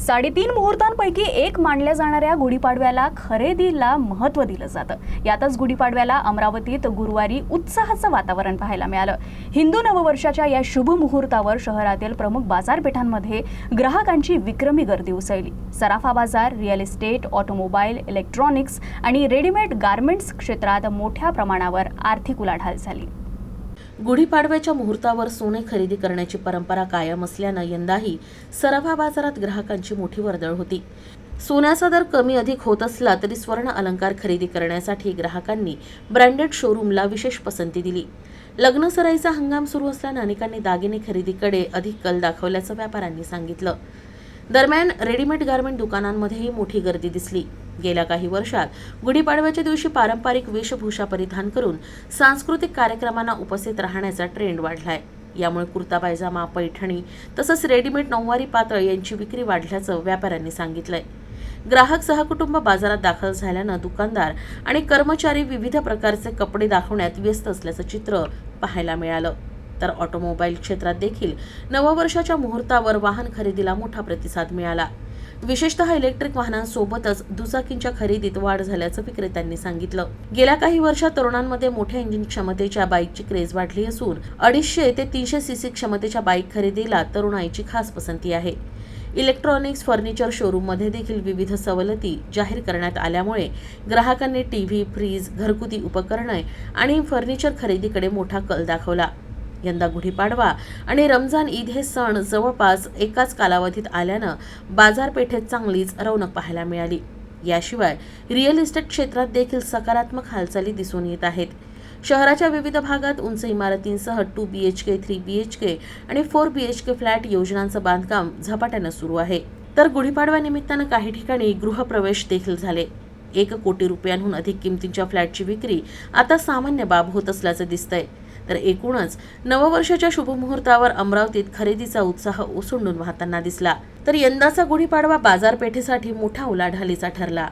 3.5 मुहूर्तांपैकी एक मानल्या जाणाऱ्या गुढीपाडव्याला खरेदीला महत्त्व दिलं जातं. यातच गुढीपाडव्याला अमरावतीत गुरुवारी उत्साहाचं वातावरण पाहायला मिळालं. हिंदू नववर्षाच्या या शुभ मुहूर्तावर शहरातील प्रमुख बाजारपेठांमध्ये ग्राहकांची विक्रमी गर्दी उसळली. सराफा बाजार, रिअल इस्टेट, ऑटोमोबाईल, इलेक्ट्रॉनिक्स आणि रेडीमेड गारमेंट्स क्षेत्रात मोठ्या प्रमाणावर आर्थिक उलाढाल झाली. गुढीपाडव्याच्या मुहूर्तावर सोने खरेदी करण्याची परंपरा कायम असल्यानं यंदाही सराफा बाजारात ग्राहकांची मोठी वर्दळ होती. सोन्याचा दर कमी अधिक होत असला तरी स्वर्ण अलंकार खरेदी करण्यासाठी ग्राहकांनी ब्रँडेड शोरूमला विशेष पसंती दिली. लग्नसराईचा हंगाम सुरू असल्यानं अनेकांनी दागिने खरेदीकडे अधिक कल दाखवल्याचं व्यापाऱ्यांनी सांगितलं. दरम्यान रेडीमेड गारमेंट दुकानांमध्येही मोठी गर्दी दिसली. गेल्या काही वर्षात गुढीपाडव्याच्या दिवशी पारंपरिक वेशभूषा परिधान करून सांस्कृतिक कार्यक्रमांना उपस्थित राहण्याचा ट्रेंड वाढलाय. यामुळे कुर्ता पायजामा, पैठणी तसंच रेडीमेड नऊवारी पातळ यांची विक्री वाढल्याचं व्यापाऱ्यांनी सांगितलंय. ग्राहक सहकुटुंब बाजारात दाखल झाल्यानं दुकानदार आणि कर्मचारी विविध प्रकारचे कपडे दाखवण्यात व्यस्त असल्याचं चित्र पाहायला मिळालं. तर ऑटोमोबाईल क्षेत्रात देखील नववर्षाच्या मुहूर्तावर वाहन खरेदीला मोठा प्रतिसाद मिळाला. विशेषतः इलेक्ट्रिक वाहनांसोबतच दुचाकींच्या खरेदीत वाढ झाल्याचं विक्रेत्यांनी सांगितलं. गेल्या काही वर्षात तरुणांमध्ये मोठ्या इंजिन क्षमतेच्या बाईकची क्रेज वाढली असून 250 ते 300 सीसी क्षमतेच्या बाईक खरेदीला तरुणाईची खास पसंती आहे. इलेक्ट्रॉनिक्स, फर्निचर शोरूममध्ये देखील विविध सवलती जाहीर करण्यात आल्यामुळे ग्राहकांनी टीव्ही, फ्रीज, घरगुती उपकरणे आणि फर्निचर खरेदीकडे मोठा कल दाखवला. यंदा गुढीपाडवा आणि रमजान ईद हे सण जवळपास एकाच कालावधीत आल्यानं बाजारपेठेत चांगलीच रौनक पाहायला मिळाली. याशिवाय रिअल इस्टेट क्षेत्रात देखील सकारात्मक हालचाली दिसून येत आहेत. शहराच्या विविध भागात उंच इमारतींसह 2 BHK, 3 BHK आणि 4 BHK फ्लॅट योजनांचं बांधकाम झपाट्यानं सुरू आहे. तर गुढीपाडव्यानिमित्तानं काही ठिकाणी गृहप्रवेश देखील झाले. 1 कोटी रुपयांहून अधिक किमतीच्या फ्लॅटची विक्री आता सामान्य बाब होत असल्याचं दिसतंय. तर एकूणच नववर्षाच्या शुभमुहूर्तावर अमरावतीत खरेदीचा उत्साह ओसंडून वाहताना दिसला. तर यंदाचा गुढीपाडवा बाजारपेठेसाठी मोठा उलाढालीचा ठरला.